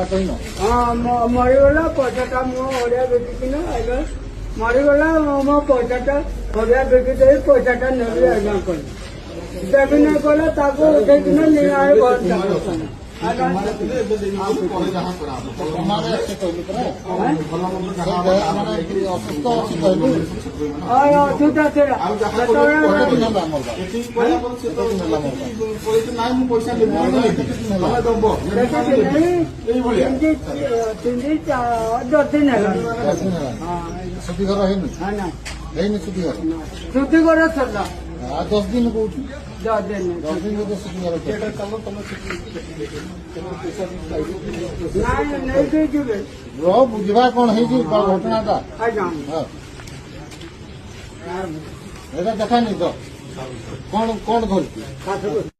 हाँ मरीगला पैसा मुझे बेचिकिन आगे मरीगला मो पैसा हरिया बेचि दे पैसा नेली आज्ञा कल देखी नहीं कले उठेकिन सुधीघर सरला 10 दिन कौन 10 दिन तो सुधीघर बुझा कौन है घटना देखा नहीं तो कौन कौन धरती